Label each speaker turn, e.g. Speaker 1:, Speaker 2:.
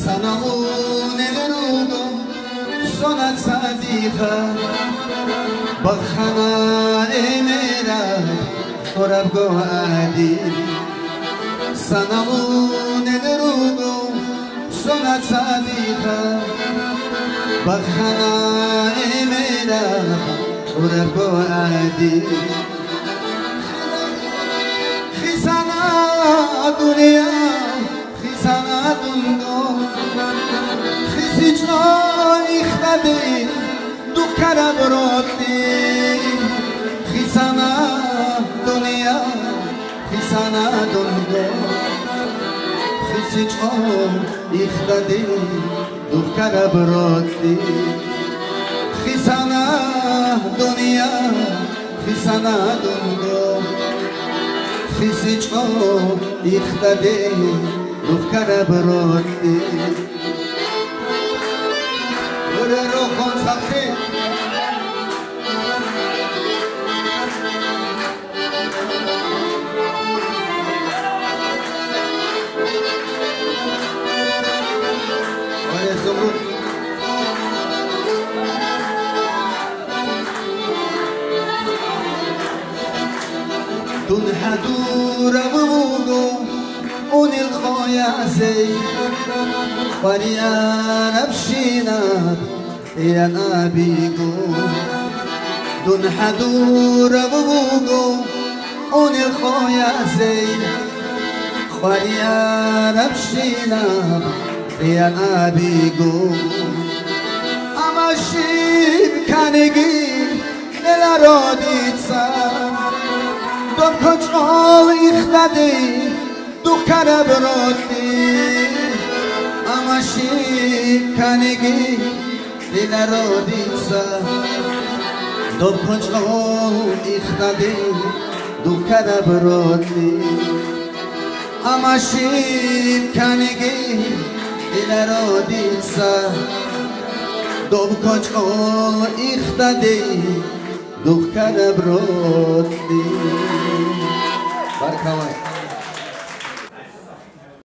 Speaker 1: سنمون الرودو سنت صديقة بخنا إميرا قرب قوادي سنمون الرودو سنت صديقة بخنا إميرا قرب قوادي خسنا دنيا خسنا دنيا خسی جان اختده دختر براتی خسنا دنیا خسنا دنیا خسی جان اختده دختر براتی خسنا دنیا خسنا دنیا خسی جان اختده دختر براتی رو خون سختی آره زمرود دون حدور ومودو اون الخايا زي وريانا بشيناب يا نبيكو دون حدور بوغو اون الخويا زي وريانا بشيناب يا نبيكو اما شيب كانيجي الاراديتسا دون كنترول اختدي دختر براتي اما شيب كانيجي الاراديتسا دون كنترول اختدي دختر براتي اما شيب كانيجي الاراديتسا دون كنترول اختدي دختر براتي بارك الله